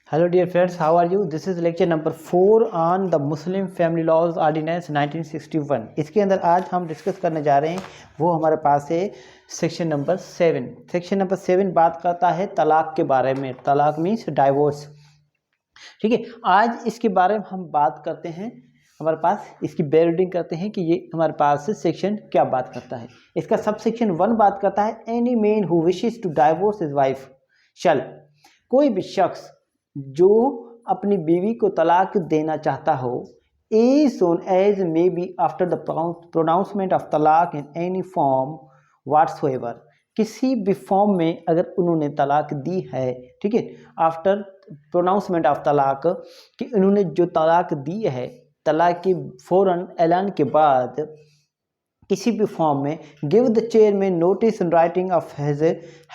Hello dear friends, how are you? This is lecture number 4 on the Muslim Family Laws Ordinance 1961. इसके अंदर आज हम discuss करने जा रहे हैं वो हमारे पास है सेक्शन नंबर 7. सेक्शन नंबर 7 बात करता है तलाक के बारे में. तलाक मीन्स डाइवोर्स. ठीक है, आज इसके बारे में हम बात करते हैं. हमारे पास इसकी बेरीडिंग करते हैं कि ये हमारे पास सेक्शन क्या बात करता है. इसका सब सेक्शन 1 बात करता है any man who wishes to divorce his wife shall. कोई भी शख्स जो अपनी बीवी को तलाक देना चाहता हो as soon as may be after the pronouncement of talaq in any form whatsoever. किसी भी फॉर्म में अगर उन्होंने तलाक दी है, ठीक है, आफ्टर प्रोनाउंसमेंट ऑफ तलाक, कि उन्होंने जो तलाक दी है तलाक के फौरन ऐलान के बाद किसी भी फॉर्म में, give the chairman notice in writing of his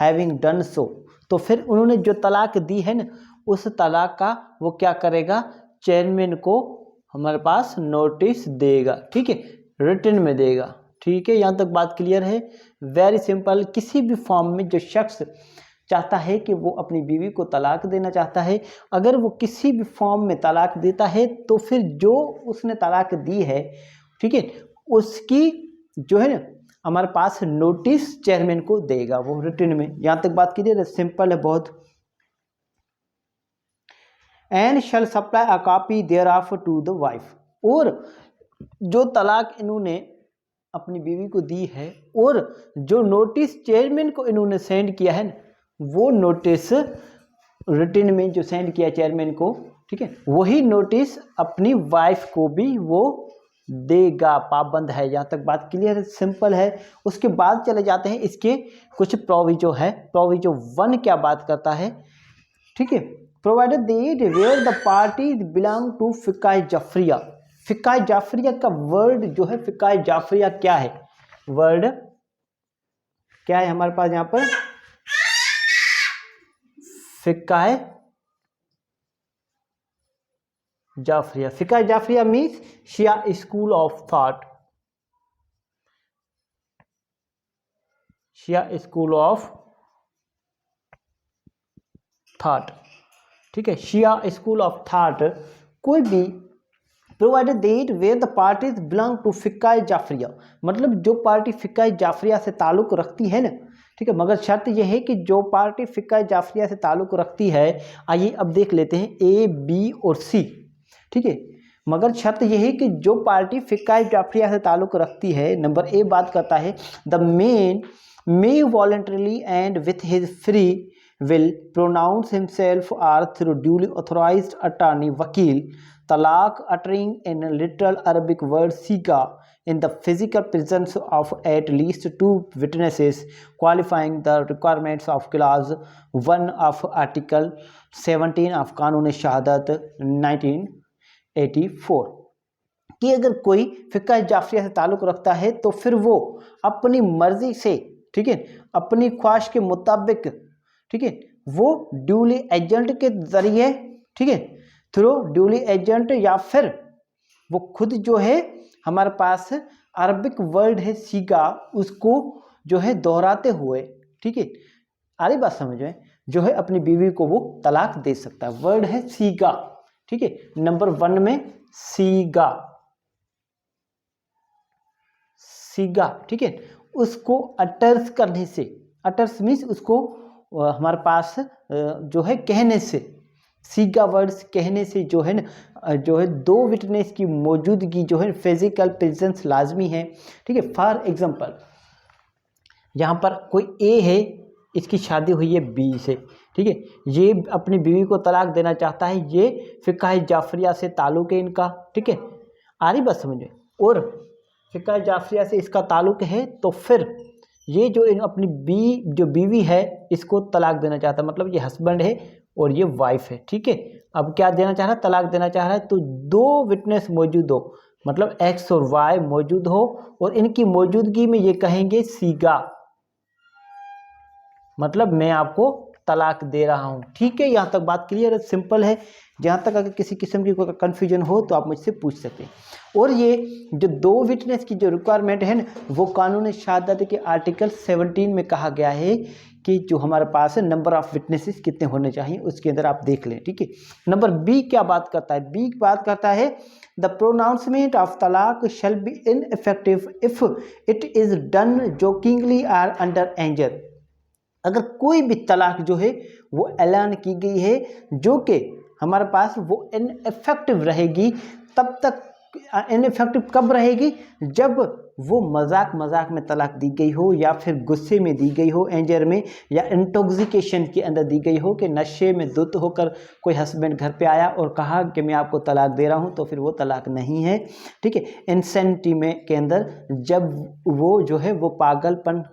having done so. तो फिर उन्होंने जो तलाक दी है ना, उस तलाक का वो क्या करेगा, चेयरमैन को हमारे पास नोटिस देगा. ठीक है, रिटन में देगा. ठीक है, यहाँ तक बात क्लियर है. Very simple. किसी भी फॉर्म में जो शख्स चाहता है कि वो अपनी बीवी को तलाक देना चाहता है, अगर वो किसी भी फॉर्म में तलाक देता है तो फिर जो उसने तलाक दी है, ठीक है, उसकी जो है ना हमारे पास नोटिस चेयरमैन को देगा वो रिटन में. यहाँ तक बात कीजिए, सिंपल है बहुत. And shall supply a copy thereof to the wife. और जो तलाक इन्होंने अपनी बीवी को दी है और जो नोटिस चेयरमैन को इन्होंने सेंड किया है, वो नोटिस रिटन में जो सेंड किया चेयरमैन को, ठीक है, वही नोटिस अपनी वाइफ को भी वो देगा. पाबंद है. यहाँ तक बात क्लियर है, सिंपल है. उसके बाद चले जाते हैं इसके कुछ प्रोविजो है. प्रोविजो 1 क्या बात करता है, ठीक है, provided that where the party belong to Fiqah Jafaria. Fiqah Jafaria का वर्ड जो है, फिकाह जाफरिया क्या है, वर्ड क्या है हमारे पास यहाँ पर, Fiqah Jafaria. Fiqah Jafaria means Shia school of thought. Shia school of thought. ठीक है, शिया स्कूल ऑफ थॉट. कोई भी provided that where the parties belong to Fiqah Jafaria, मतलब जो पार्टी फिकाह जाफरिया से ताल्लुक़ रखती है ना, ठीक है, मगर शर्त यह है कि जो पार्टी फिकाह जाफरिया से ताल्लुक़ रखती है, आइए अब देख लेते हैं ए, बी और सी. ठीक है, मगर शर्त यह है कि जो पार्टी फिकाह जाफरिया से ताल्लुक़ रखती है, नंबर ए बात करता है the main may voluntarily and with his free will pronounce himself or through duly authorized attorney wakil talaq uttering in a literal Arabic word siga in the physical presence of at least 2 witnesses qualifying the requirements of clause 1 of article 17 of कानून शहादत 1984. कि अगर कोई फिकाह जाफरिया से ताल्लुक़ रखता है तो फिर वो अपनी मर्जी से, ठीक है, अपनी ख्वाहिश के मुताबिक, ठीक है, वो ड्यूली एजेंट के जरिए, ठीक है, थ्रू ड्यूली एजेंट, या फिर वो खुद जो है हमारे पास अरबिक वर्ड है सीगा, उसको जो है दोहराते हुए, ठीक है, आ रही बात समझ में, जो है अपनी बीवी को वो तलाक दे सकता है. वर्ड है सीगा. ठीक है, नंबर 1 में सीगा. सीगा, ठीक है, उसको अटर्स करने से, अटर्स मीन्स उसको हमारे पास जो है कहने से, सीगा वर्ड्स कहने से जो है ना, जो है 2 विटनेस की मौजूदगी जो है फिजिकल प्रेजेंस लाजमी है. ठीक है, फॉर एग्जांपल यहाँ पर कोई ए है, इसकी शादी हुई है बी से, ठीक है, ये अपनी बीवी को तलाक देना चाहता है, ये फिकाह जाफरिया से ताल्लुक़ है इनका. ठीक है, आ रही बात समझ में, और फिकाह जाफरिया से इसका ताल्लुक़ है, तो फिर ये जो अपनी जो बीवी है इसको तलाक देना चाहता है, मतलब ये हस्बैंड है और ये वाइफ है. ठीक है, अब क्या देना चाह रहा है, तलाक देना चाह रहा है, तो 2 विटनेस मौजूद हो, मतलब एक्स और वाई मौजूद हो, और इनकी मौजूदगी में ये कहेंगे सीगा, मतलब मैं आपको तलाक दे रहा हूँ. ठीक है, यहाँ तक बात क्लियर है, सिंपल है. जहाँ तक अगर किसी किस्म की कोई कन्फ्यूजन हो तो आप मुझसे पूछ सकते हैं. और ये जो 2 विटनेस की जो रिक्वायरमेंट है ना, वो कानून शहादत के आर्टिकल 17 में कहा गया है कि जो हमारे पास है नंबर ऑफ विटनेसेस कितने होने चाहिए, उसके अंदर आप देख लें, ठीक है। नंबर बी क्या बात करता है, बी बात करता है द प्रोनाउंसमेंट ऑफ तलाक shall be ineffective if it is done jokingly और अंडर एंजर। अगर कोई भी तलाक जो है वो ऐलान की गई है जो कि हमारे पास वो इनइफेक्टिव रहेगी, तब तक इनइफेक्टिव कब रहेगी, जब वो मजाक मजाक में तलाक दी गई हो, या फिर गुस्से में दी गई हो, एंजर में, या इंटॉक्सिकेशन के अंदर दी गई हो, कि नशे में धुत होकर कोई हस्बैंड घर पे आया और कहा कि मैं आपको तलाक दे रहा हूँ, तो फिर वो तलाक नहीं है, ठीक है। इंसेंटी में के अंदर जब वो जो है वो पागलपन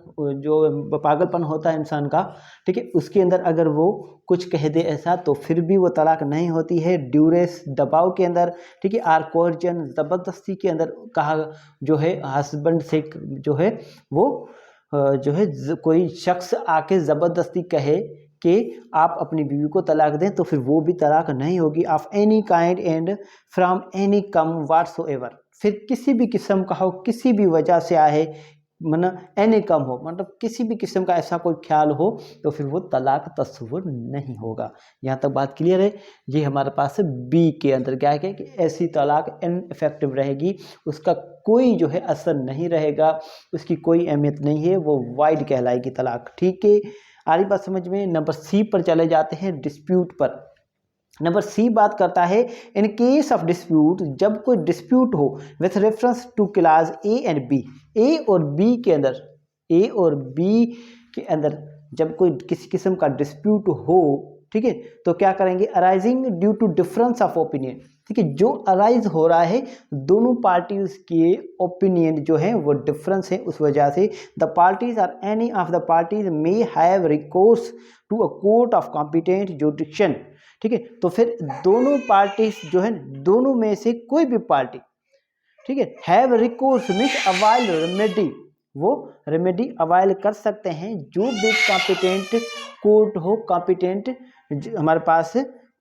होता है इंसान का, ठीक है, उसके अंदर अगर वो कुछ कह दे ऐसा, तो फिर भी वो तलाक नहीं होती है। ड्यूरेस दबाव के अंदर, ठीक है, आर कोर्जन ज़बरदस्ती के अंदर कहा जो है हस्बैंड से जो है वो जो है कोई शख्स आके ज़बरदस्ती कहे कि आप अपनी बीवी को तलाक दें, तो फिर वो भी तलाक नहीं होगी। Of any kind and from any come whatsoever, फिर किसी भी किस्म का हो, किसी भी वजह से आए, मतलब एनी कम हो, मतलब किसी भी किस्म का ऐसा कोई ख्याल हो, तो फिर वो तलाक तस्वुर नहीं होगा। यहाँ तक बात क्लियर है। ये हमारे पास बी के अंदर क्या है कि ऐसी तलाक इनइफेक्टिव रहेगी, उसका कोई जो है असर नहीं रहेगा, उसकी कोई अहमियत नहीं है, वो वाइड कहलाएगी तलाक, ठीक है। आगे बात समझ में। नंबर सी पर चले जाते हैं, डिस्प्यूट पर। नंबर सी बात करता है इन केस ऑफ डिस्प्यूट, जब कोई डिस्प्यूट हो with reference to class A and B, A और बी के अंदर, ए और बी के अंदर जब कोई किसी किस्म का डिस्प्यूट हो, ठीक है, तो क्या करेंगे, arising due to difference of opinion, ठीक है, जो अराइज हो रहा है दोनों पार्टीज के ओपिनियन जो है वो डिफरेंस है, उस वजह से the parties or any of the parties may have recourse to a court of competent jurisdiction, ठीक है। तो फिर दोनों पार्टीज जो है, दोनों में से कोई भी पार्टी, ठीक है, हैव रिकोर्स मीन्स अवाइल रेमेडी, वो रेमेडी अवाइल कर सकते हैं, जो भी कॉम्पिटेंट कोर्ट हो, कॉम्पिटेंट हमारे पास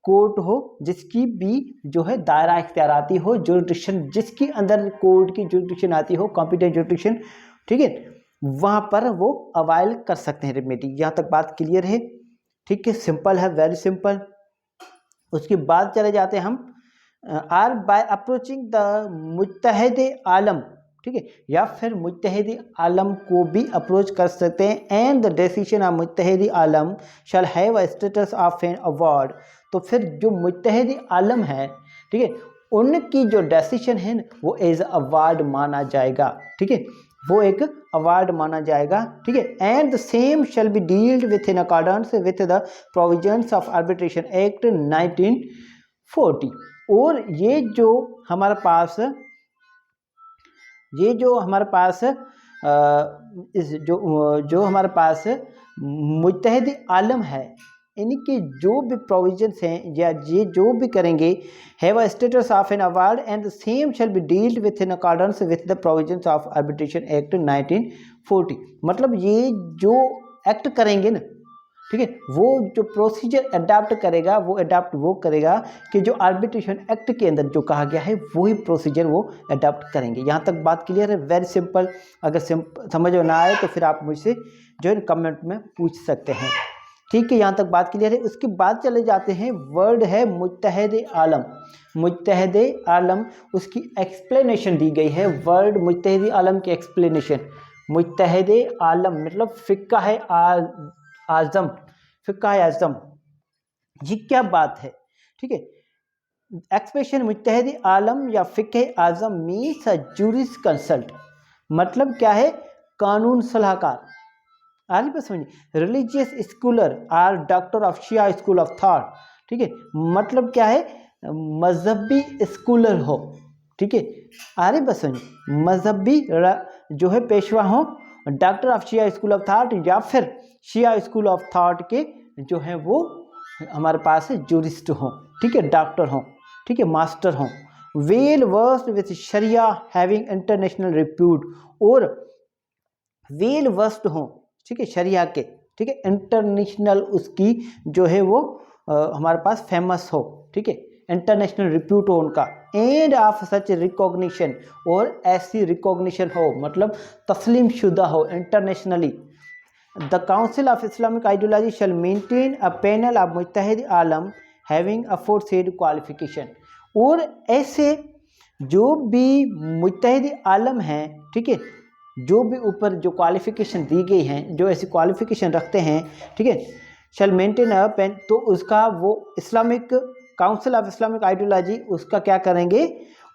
कोर्ट हो, जिसकी भी जो है दायरा इख्तियाराती हो, जुरिडिक्शन जिसके अंदर कोर्ट की जुरिडिक्शन आती हो, कॉम्पिटेंट जुरिडिक्शन, ठीक है, वहाँ पर वो अवाइल कर सकते हैं रेमेडी। यहाँ तक बात क्लियर है, ठीक है, सिंपल है, वेरी सिंपल। उसके बाद चले जाते हैं हम आर बाय अप्रोचिंग द मुत्तहिद आलम, ठीक है, या फिर मुत्तहिद आलम को भी अप्रोच कर सकते हैं। एंड द डिसीजन ऑफ मुत्तहिद आलम shall have a status of an award, तो फिर जो मुत्तहिद आलम है, ठीक है, उनकी जो डिसीजन है वो एज अवार्ड माना जाएगा, ठीक है, वो एक अवार्ड माना जाएगा, ठीक है। And the same shall be dealt with in accordance with the provisions of arbitration act 1940। और ये जो हमारे पास जो हमारे पास मुत्तहिद आलम है, इनके जो भी प्रोविजंस हैं या ये जो भी करेंगे, have a status of an award and the same shall be dealt with in accordance with the provisions of arbitration act 1940। मतलब ये जो एक्ट करेंगे ना, ठीक है, वो जो प्रोसीजर अडाप्ट करेगा, वो अडाप्ट वो करेगा कि जो आर्बिट्रेशन एक्ट के अंदर जो कहा गया है वही प्रोसीजर वो अडाप्ट करेंगे। यहाँ तक बात क्लियर है, वेरी सिंपल। अगर समझ में ना आए तो फिर आप मुझसे जो है कमेंट में पूछ सकते हैं, ठीक है। यहाँ तक बात क्लियर है। उसके बाद चले जाते हैं, वर्ड है मुत्तहिद आलम। मुत्तहिद आलम, उसकी एक्सप्लेनेशन दी गई है, वर्ड मुत्तहिद आलम की एक्सप्लेनेशन। मुत्तहिद आलम मतलब फ़िक़्ह है आज़म, फ़िक़्ह आज़म, ये क्या बात है, ठीक है। एक्सप्रेशन मुत्तहिद आलम या फ़िक़्ह आज़म मीन्स अ जूरिस कंसल्ट, मतलब क्या है, कानून सलाहकार। आगे बस समझिए, religious scholar or doctor of Shia school of thought, ठीक है, मतलब क्या है, मजहबी स्कॉलर हो, ठीक है। आगे बस समझिए, मजहबी जो है पेशवा हो, doctor of Shia school of thought, या फिर शिया स्कूल ऑफ थॉट के जो है वो हमारे पास जूरिस्ट हो, ठीक है, डॉक्टर हो, ठीक है, मास्टर हो, well versed with Sharia having international repute, और वेल वर्स्ड हो, ठीक है, शरिया के, ठीक है, इंटरनेशनल उसकी जो है वो हमारे पास फेमस हो, ठीक है, इंटरनेशनल रिप्यूट हो उनका। एंड ऑफ सच रिकॉग्निशन, और ऐसी रिकॉग्निशन हो, मतलब तस्लीम शुदा हो internationally, the council of Islamic ideology shall maintain a panel of मुत्तहिद आलम हैविंग अफोरसेड क्वालिफिकेशन। और ऐसे जो भी मुत्तहिद आलम हैं, ठीक है, जो भी ऊपर जो क्वालिफिकेशन दी गई हैं, जो ऐसी क्वालिफिकेशन रखते हैं, ठीक है, शैल मेंटेन अ पैन, तो उसका वो Islamic council of Islamic ideology उसका क्या करेंगे,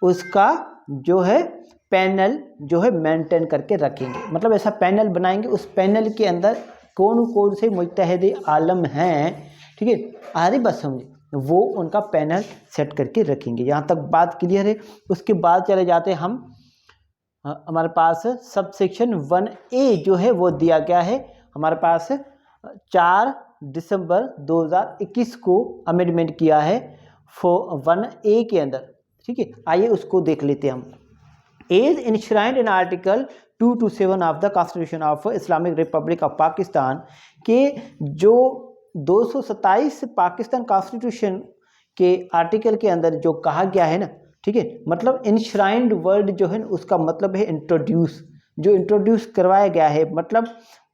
उसका जो है पैनल जो है मेंटेन करके रखेंगे। मतलब ऐसा पैनल बनाएंगे, उस पैनल के अंदर कौन कौन से मुत्तहिद आलम हैं, ठीक है, आरी बात समझे, वो उनका पैनल सेट करके रखेंगे। यहाँ तक बात क्लियर है। उसके बाद चले जाते हैं हम, हमारे पास सब सेक्शन 1A जो है वो दिया गया है हमारे पास 4 दिसंबर 2021 को अमेंडमेंट किया है 1A के अंदर, ठीक है। आइए उसको देख लेते हैं हम। As enshrined in article 2 to 7 of the constitution of Islamic republic of Pakistan के जो 227 पाकिस्तान कॉन्स्टिट्यूशन के आर्टिकल के अंदर जो कहा गया है ना, ठीक है, मतलब इंश्राइंड वर्ड जो है उसका मतलब है इंट्रोड्यूस, जो इंट्रोड्यूस करवाया गया है, मतलब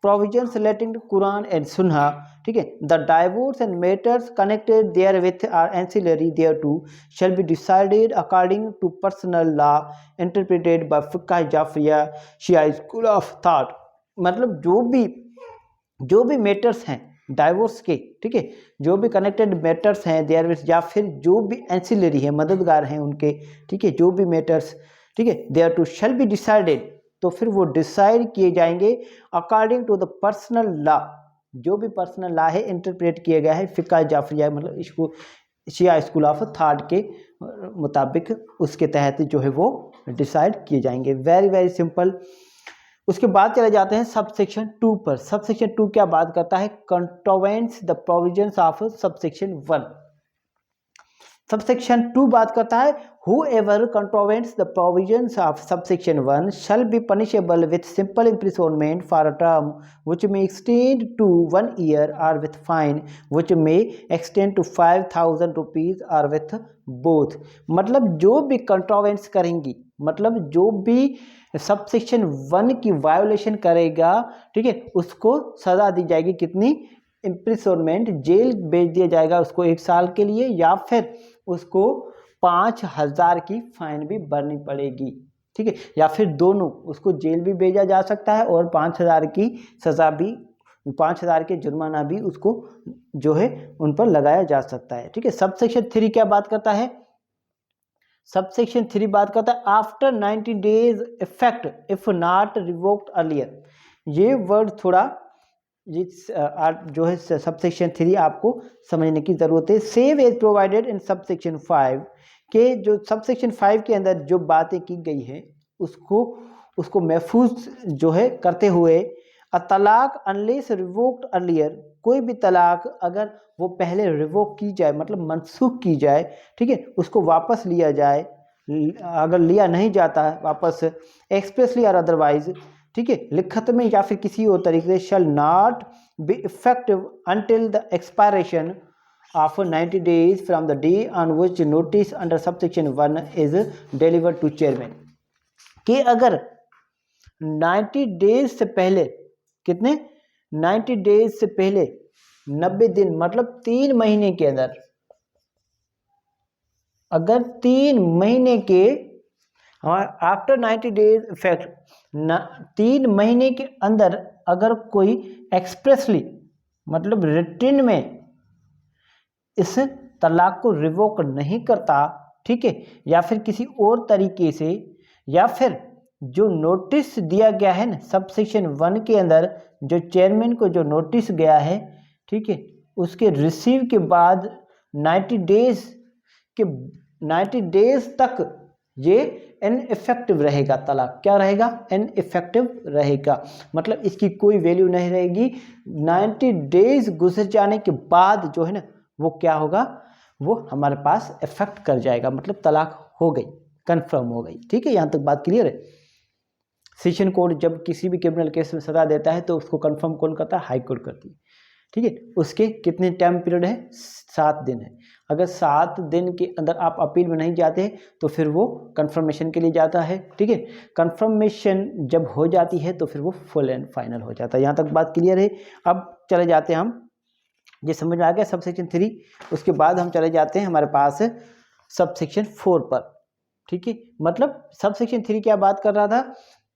provisions relating to Quran and Sunna, ठीक है। The divorce and matters connected therewith or ancillary thereto shall be decided according to personal law interpreted by Fiqh Jafaria Shia school of thought. मतलब जो भी मैटर्स हैं डाइवोर्स के, ठीक है, जो भी कनेक्टेड मैटर्स हैं देयर विथ, या फिर जो भी एंसिलरी है मददगार हैं उनके, ठीक है, जो भी मैटर्स, ठीक है, thereto shall be decided, तो फिर वो डिसाइड किए जाएंगे according to the personal law, जो भी पर्सनल लॉ है इंटरप्रेट किया गया है फिक्का जाफरिया, मतलब इसको शिया स्कूल ऑफ थॉट के मुताबिक उसके तहत जो है वो डिसाइड किए जाएंगे। Very very simple. उसके बाद चले जाते हैं सब सेक्शन 2 पर। सब सेक्शन 2 क्या बात करता है, contravenes the provisions of sub section 1। Sub section 2 बात करता है whoever contravenes the provisions of subsection 1 shall be punishable with simple imprisonment for a term which may extend to 1 year or with fine which may extend to 5,000 rupees or with both। मतलब जो भी कंट्रोवेंस करेंगी, मतलब जो भी सब section 1 की violation करेगा, ठीक है, उसको सजा दी जाएगी कितनी, इम्प्रिसोनमेंट, जेल भेज दिया जाएगा उसको 1 साल के लिए, या फिर उसको 5,000 की फाइन भी भरनी पड़ेगी, ठीक है, या फिर दोनों, उसको जेल भी भेजा जा सकता है और 5,000 की सज़ा भी, 5,000 के जुर्माना भी उसको जो है उन पर लगाया जा सकता है, ठीक है। सब सेक्शन 3 क्या बात करता है, सब सेक्शन 3 बात करता है after 90 days effect if not revoked earlier. ये वर्ड थोड़ा जो है सब सेक्शन 3 आपको समझने की ज़रूरत है। Save as provided in sub section 5 के, जो सब सेक्शन 5 के अंदर जो बातें की गई हैं उसको महफूज जो है करते हुए, अ तलाक अनलेस रिवोक्ड अर्लियर, कोई भी तलाक अगर वो पहले रिवोक की जाए, मतलब मनसूख की जाए, ठीक है, उसको वापस लिया जाए, अगर लिया नहीं जाता है वापस एक्सप्रेसली और अदरवाइज, ठीक है, लिखत में या फिर किसी और तरीके से, shall not be effective until the expiration of 90 days from the day on which notice under sub section 1 is delivered to chairman. कि अगर 90 days से पहले, कितने 90 days से पहले 90 दिन, मतलब 3 महीने के अंदर, अगर 3 महीने के आफ्टर 90 days इफेक्ट, 3 महीने के अंदर अगर कोई एक्सप्रेसली, मतलब रिटन में इस तलाक को रिवोक नहीं करता, ठीक है, या फिर किसी और तरीके से, या फिर जो नोटिस दिया गया है ना सब सेक्शन 1 के अंदर, जो चेयरमैन को जो नोटिस गया है, ठीक है, उसके रिसीव के बाद 90 डेज तक ये इनइफेक्टिव रहेगा, तलाक क्या रहेगा, इनइफेक्टिव रहेगा, मतलब इसकी कोई वैल्यू नहीं रहेगी। 90 डेज गुजर जाने के बाद जो है ना वो क्या होगा, वो हमारे पास इफेक्ट कर जाएगा, मतलब तलाक हो गई, कंफर्म हो गई, ठीक है। यहाँ तक बात क्लियर है। सेशन कोर्ट जब किसी भी क्रिमिनल केस में सजा देता है तो उसको कंफर्म कौन करता है, हाई कोर्ट करती है, ठीक है, उसके कितने टाइम पीरियड है, 7 दिन है। अगर 7 दिन के अंदर आप अपील में नहीं जाते तो फिर वो कंफर्मेशन के लिए जाता है। ठीक है, कंफर्मेशन जब हो जाती है तो फिर वो फुल एंड फाइनल हो जाता है। यहाँ तक बात क्लियर है। अब चले जाते हैं हम, ये समझ में आ गया सब सेक्शन 3। उसके बाद हम चले जाते हैं हमारे पास सब सेक्शन 4 पर। ठीक है, मतलब सब सेक्शन 3 क्या बात कर रहा था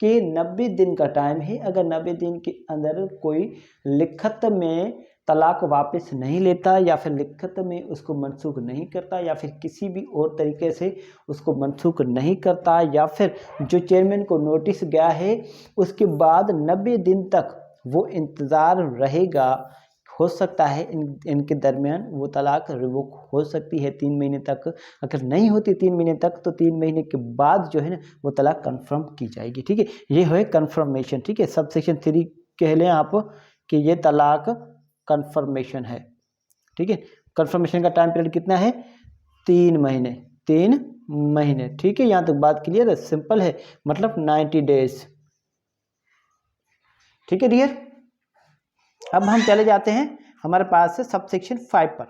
कि 90 दिन का टाइम है, अगर 90 दिन के अंदर कोई लिखत में तलाक वापस नहीं लेता या फिर लिखत में उसको मनसूख नहीं करता या फिर किसी भी और तरीके से उसको मनसूख नहीं करता या फिर जो चेयरमैन को नोटिस गया है उसके बाद 90 दिन तक वो इंतज़ार रहेगा, हो सकता है इनके दरमियान वो तलाक रिवोक हो सकती है 3 महीने तक। अगर नहीं होती 3 महीने तक तो 3 महीने के बाद जो है ना वो तलाक कंफर्म की जाएगी। ठीक है, ये है कंफर्मेशन। ठीक है, सब सेक्शन 3 कह लें आप कि ये तलाक कंफर्मेशन है। ठीक है, कंफर्मेशन का टाइम पीरियड कितना है, 3 महीने। 3 महीने। ठीक है, यहाँ तक बात क्लियर है, सिंपल है, मतलब 90 डेज। ठीक है डियर, अब हम चले जाते हैं हमारे पास से सब सेक्शन 5 पर।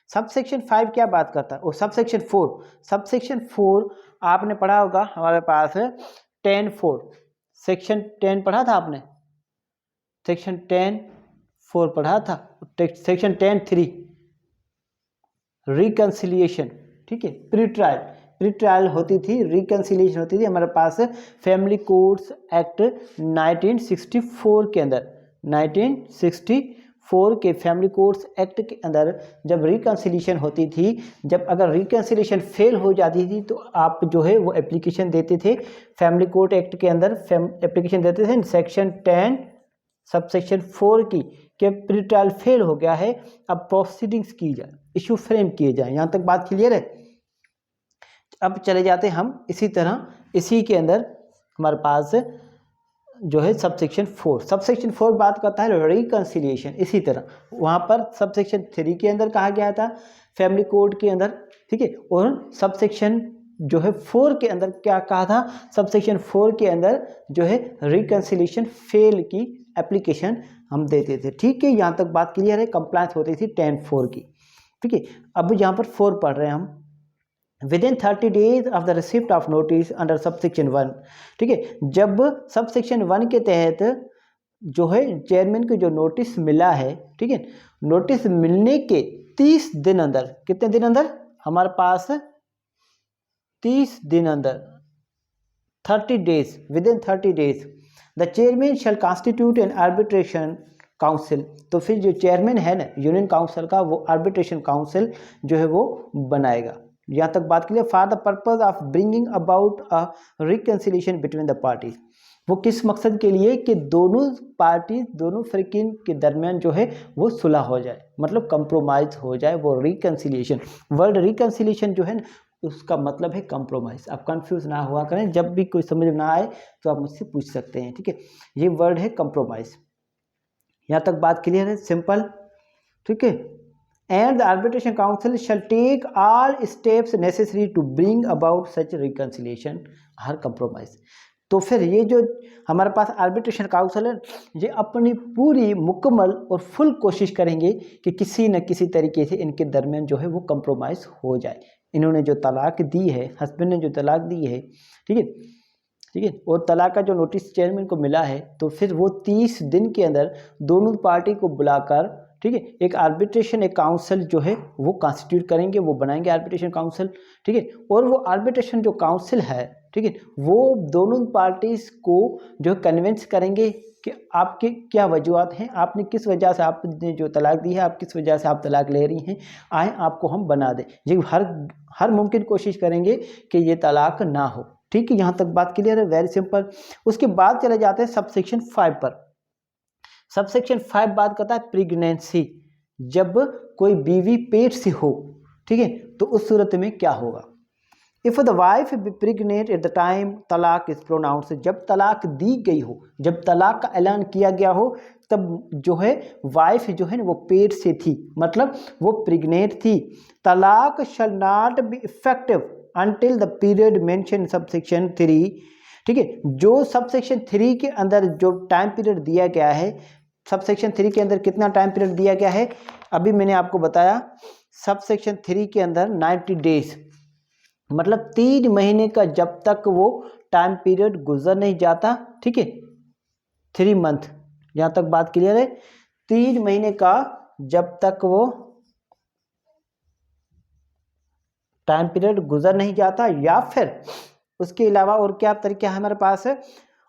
सब सेक्शन 5 क्या बात करता है, वो सब सेक्शन 4। सब सेक्शन 4 आपने पढ़ा होगा हमारे पास 10(4), सेक्शन 10 पढ़ा था आपने, सेक्शन 10(4) पढ़ा था। Section 10(3) reconciliation. ठीक है, प्री ट्रायल, प्री ट्रायल होती थी, रिकंसिलिएशन होती थी हमारे पास फैमिली कोर्ट्स एक्ट 1964 के अंदर। 1964 के फैमिली कोर्ट्स एक्ट के अंदर जब रिकंसिलिएशन होती थी, जब अगर रिकंसिलिएशन फेल हो जाती थी तो आप जो है वो एप्लीकेशन देते थे फैमिली कोर्ट एक्ट के अंदर, एप्लीकेशन देते थे सेक्शन 10 सब सेक्शन 4 की कि प्री ट्रायल फेल हो गया है, अब प्रोसीडिंग्स की जाए, इशू फ्रेम किए जाए। यहाँ तक बात क्लियर है। अब चले जाते हैं हम इसी तरह, इसी के अंदर हमारे पास जो है सब सेक्शन 4। सब सेक्शन 4 बात करता है रिकंसिलिएशन। इसी तरह वहाँ पर सब सेक्शन 3 के अंदर कहा गया था फैमिली कोड के अंदर। ठीक है, और सब सेक्शन जो है 4 के अंदर क्या कहा था, सब सेक्शन 4 के अंदर जो है रिकंसिलिएशन फेल की एप्लीकेशन हम देते थे। ठीक है, यहाँ तक बात क्लियर है, कंप्लायंस होती थी 10(4) की। ठीक है, अब यहाँ पर 4 पढ़ रहे हैं हम, within 30 days of the receipt of notice under sub section 1। ठीक है, जब सब सेक्शन 1 के तहत जो है चेयरमैन को जो नोटिस मिला है, ठीक है, नोटिस मिलने के 30 दिन अंदर, कितने दिन अंदर हमारे पास 30 दिन अंदर, 30 days, within 30 days the chairman shall constitute an arbitration council. तो फिर जो चेयरमैन है ना यूनियन काउंसिल का, वो आर्बिट्रेशन काउंसिल जो है वो बनाएगा। यहाँ तक बात clear. For the purpose of bringing about a reconciliation between the parties, वो किस मकसद के लिए कि दोनों पार्टी, दोनों फ़रीक़ीन के दरमियान जो है वो सुलह हो जाए, मतलब कंप्रोमाइज़ हो जाए, वो रिकंसिलिएशन। वर्ड रिकंसिलिएशन जो है ना उसका मतलब है कंप्रोमाइज़। आप कंफ्यूज ना हुआ करें, जब भी कोई समझ ना आए तो आप मुझसे पूछ सकते हैं। ठीक है, ये वर्ड है कंप्रोमाइज़। यहाँ तक बात क्लियर है, सिंपल। ठीक है, and the arbitration council shall take all steps necessary to bring about such reconciliation or compromise. तो फिर ये जो हमारे पास आर्बिट्रेशन काउंसिल है, ये अपनी पूरी मुकम्मल और फुल कोशिश करेंगे कि किसी न किसी तरीके से इनके दरमियान जो है वो कंप्रोमाइज़ हो जाए। इन्होंने जो तलाक दी है, हस्बैंड ने जो तलाक दी है, ठीक है, ठीक है, और तलाक का जो नोटिस चेयरमैन को मिला है, तो फिर वो 30 दिन के अंदर दोनों पार्टी को बुलाकर, ठीक है, एक आर्बिट्रेशन, एक काउंसिल जो है वो कॉन्स्टिट्यूट करेंगे, वो बनाएंगे आर्बिट्रेशन काउंसिल। ठीक है, और वो आर्बिट्रेशन जो काउंसिल है, ठीक है, वो दोनों पार्टीज को जो कन्विंस करेंगे कि आपके क्या वजूहत हैं, आपने किस वजह से आपने जो तलाक दी है, आप किस वजह से आप तलाक ले रही हैं, आए आपको हम बना दें। ये हर मुमकिन कोशिश करेंगे कि ये तलाक ना हो। ठीक है, यहाँ तक बात क्लियर है, वेरी सिंपल। उसके बाद चले जाते हैं सब सेक्शन 5 पर। सब सेक्शन 5 बात करता है प्रेगनेंसी, जब कोई बीवी पेट से हो, ठीक है, तो उस सूरत में क्या होगा। If the wife be pregnant at the time talaq is pronounce, जब तलाक दी गई हो, जब तलाक का ऐलान किया गया हो, तब जो है वाइफ जो है ना वो पेट से थी, मतलब वो प्रेग्नेंट थी। तलाक शैल not be effective until the period mention sub section 3। ठीक है, जो सब सेक्शन 3 के अंदर जो टाइम पीरियड दिया गया है, सब सेक्शन 3 के अंदर कितना टाइम पीरियड दिया गया है, अभी मैंने आपको बताया सब सेक्शन 3 के अंदर 90 डेज, मतलब 3 महीने का जब तक वो टाइम पीरियड गुजर नहीं जाता, ठीक है, 3 मंथ, यहाँ तक बात क्लियर है। 3 महीने का जब तक वो टाइम पीरियड गुजर नहीं जाता, या फिर उसके अलावा और क्या तरीका है हमारे पास है,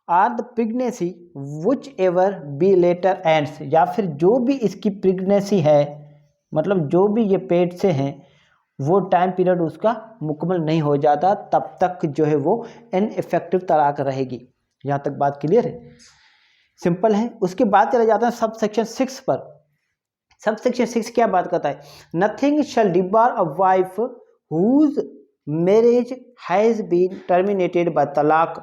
or the pregnancy whichever be later ends, या फिर जो भी इसकी प्रेगनेंसी है, मतलब जो भी ये पेट से हैं, वो टाइम पीरियड उसका मुकम्मल नहीं हो जाता, तब तक जो है वो इनइफेक्टिव तलाक रहेगी। यहाँ तक बात क्लियर है, सिंपल है। उसके बाद चले जाते हैं सब सेक्शन 6 पर। सब सेक्शन 6 क्या बात करता है, nothing shall debar a wife whose marriage has been terminated by talaq,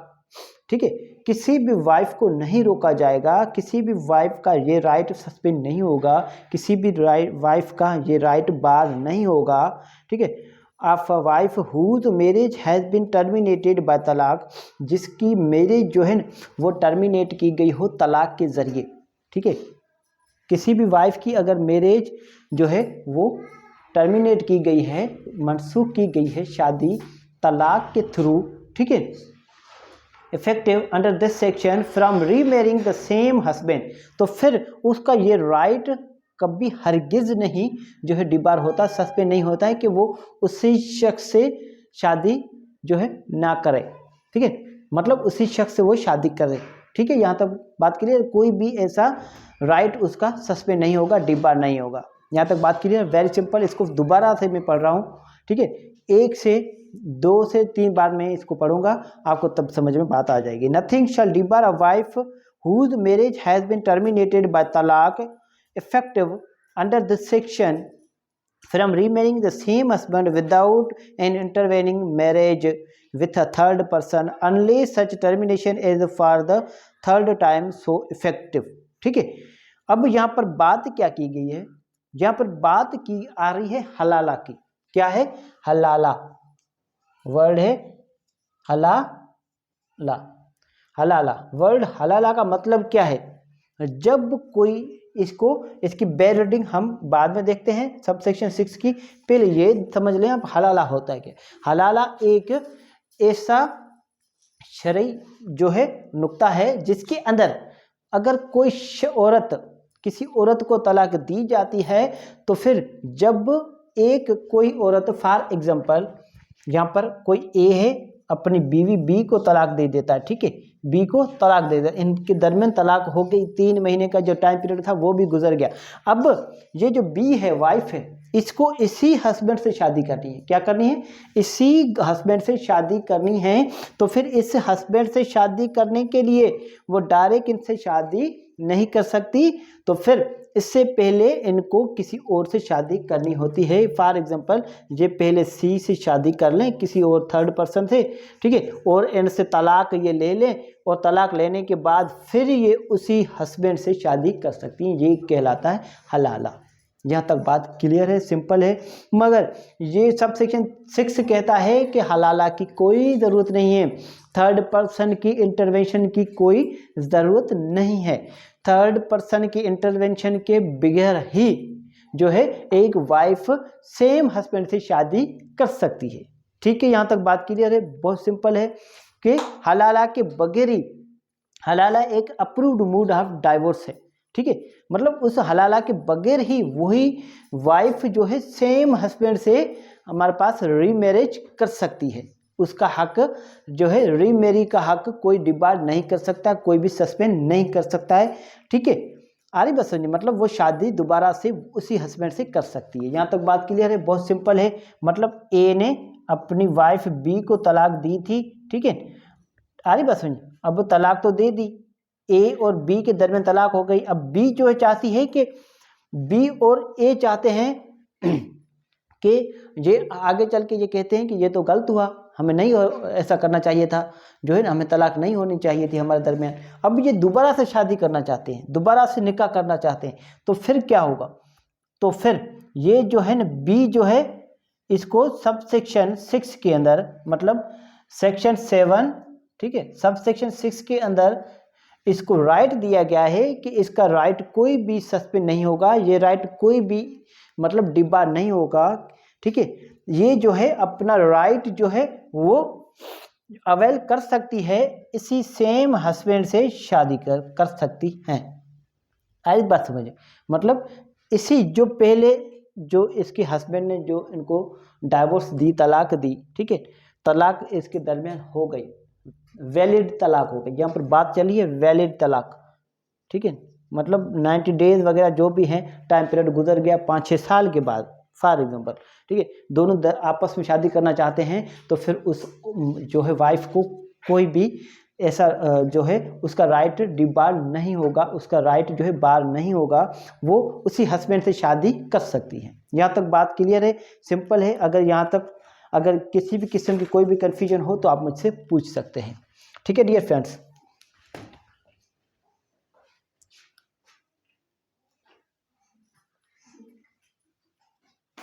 ठीक है, किसी भी वाइफ को नहीं रोका जाएगा, किसी भी वाइफ का ये राइट सस्पेंड नहीं होगा, किसी भी वाइफ का ये राइट बार नहीं होगा, ठीक है। Of a wife whose marriage has been terminated by talaq, जिसकी मैरिज जो है वो टर्मिनेट की गई हो तलाक के ज़रिए, ठीक है। किसी भी वाइफ की अगर मैरिज जो है वो टर्मिनेट की गई है, मनसूख की गई है शादी तलाक के थ्रू, ठीक है, effective under this section from remarrying the same husband, तो फिर उसका ये राइट कभी हरगिज नहीं जो है डिबार होता, सस्पेंड नहीं होता है कि वो उसी शख्स से शादी जो है ना करे, ठीक है, मतलब उसी शख्स से वो शादी करे, ठीक है। यहाँ तक बात क्लियर, कोई भी ऐसा राइट उसका सस्पेंड नहीं होगा, डिबार नहीं होगा। यहाँ तक बात क्लियर, वेरी सिंपल। इसको दोबारा से मैं पढ़ रहा हूँ, ठीक है, 1 से 2 से 3 बार मैं इसको पढ़ूंगा, आपको तब समझ में बात आ जाएगी। Nothing shall debar a wife whose marriage has been terminated by talaq effective under this section from remarrying the same husband without an intervening marriage with a third person unless such termination is for the third time so effective, ठीक है। अब यहाँ पर बात क्या की गई है, यहाँ पर बात की आ रही है हलाला की। क्या है, हलाला वर्ड है, हलाला, हलाला वर्ड, हलाला का मतलब क्या है, जब कोई इसकी बेयर रीडिंग हम बाद में देखते हैं सब सेक्शन 6 की, पहले ये समझ लें आप हलाला होता है क्या। हलाला एक ऐसा शरई जो है नुक्ता है जिसके अंदर अगर कोई औरत, किसी औरत को तलाक दी जाती है, तो फिर जब एक कोई औरत, फॉर एग्जांपल यहाँ पर कोई ए है, अपनी बीवी बी को तलाक दे देता है, ठीक है, बी को तलाक दे देता, इनके दरमियान तलाक हो गई, 3 महीने का जो टाइम पीरियड था वो भी गुजर गया। अब ये जो बी है, वाइफ है, इसको इसी हस्बैंड से शादी करनी है। क्या करनी है, इसी हस्बैंड से शादी करनी है। तो फिर इस हस्बैंड से शादी करने के लिए वो डायरेक्ट इनसे शादी नहीं कर सकती, तो फिर इससे पहले इनको किसी और से शादी करनी होती है। फॉर एग्जांपल ये पहले सी से शादी कर लें, किसी और थर्ड पर्सन से, ठीक है, और इनसे तलाक ये ले लें, और तलाक लेने के बाद फिर ये उसी हस्बैंड से शादी कर सकती हैं। ये कहलाता है हलाला। यहाँ तक बात क्लियर है, सिंपल है। मगर ये सब सेक्शन 6 कहता है कि हलाला की कोई ज़रूरत नहीं है, थर्ड पर्सन की इंटरवेंशन की कोई ज़रूरत नहीं है। थर्ड पर्सन की इंटरवेंशन के बगैर ही जो है एक वाइफ सेम हस्बैंड से शादी कर सकती है, ठीक है। यहाँ तक बात क्लियर है, बहुत सिंपल है कि हलाला के बगैर ही, हलाला एक अप्रूव्ड मोड ऑफ डाइवोर्स है, ठीक है, मतलब उस हलाला के बगैर ही वही वाइफ जो है सेम हस्बैंड से हमारे पास रीमैरिज कर सकती है। उसका हक जो है, रीमैरी का हक कोई डिबार्ड नहीं कर सकता, कोई भी सस्पेंड नहीं कर सकता है, ठीक है। आ रही बात समझिए, मतलब वो शादी दोबारा से उसी हस्बैंड से कर सकती है। यहाँ तक बात क्लियर है, बहुत सिंपल है। मतलब ए ने अपनी वाइफ बी को तलाक दी थी, ठीक है, आ रही बात समझिए, अब तलाक तो दे दी, ए और बी के दरमियान तलाक हो गई। अब बी जो है चाहती है कि बी और ए चाहते हैं कि ये आगे चल के ये कहते हैं कि ये तो गलत हुआ, हमें नहीं ऐसा करना चाहिए था, जो है ना, हमें तलाक नहीं होनी चाहिए थी हमारे दरमियान। अब ये दोबारा से शादी करना चाहते हैं, दोबारा से निकाह करना चाहते हैं, तो फिर क्या होगा, तो फिर ये जो है ना बी जो है इसको सब सेक्शन 6 के अंदर, मतलब सेक्शन 7, ठीक है, सब सेक्शन 6 के अंदर इसको राइट दिया गया है कि इसका राइट कोई भी सस्पेंड नहीं होगा, ये राइट कोई भी मतलब डिब्बा नहीं होगा, ठीक है। ये जो है अपना राइट जो है वो अवेल कर सकती है, इसी सेम हस्बैंड से शादी कर सकती हैं। आई बात समझे, मतलब इसी जो पहले जो इसके हस्बैंड ने जो इनको डाइवोर्स दी, तलाक दी, ठीक है, तलाक इसके दरमियान हो गई, वैलिड तलाक हो गई, यहाँ पर बात चली है वैलिड तलाक, ठीक है, मतलब 90 डेज वगैरह जो भी हैं, टाइम पीरियड गुजर गया 5-6 साल के बाद फॉर एग्जांपल, ठीक है, दोनों आपस में शादी करना चाहते हैं, तो फिर उस जो है वाइफ को कोई भी ऐसा जो है उसका राइट डिबार नहीं होगा, उसका राइट जो है बार नहीं होगा, वो उसी हस्बैंड से शादी कर सकती है। यहाँ तक बात क्लियर है, सिंपल है। अगर यहाँ तक अगर किसी भी किस्म की कोई भी कन्फ्यूजन हो तो आप मुझसे पूछ सकते हैं, ठीक है डियर फ्रेंड्स।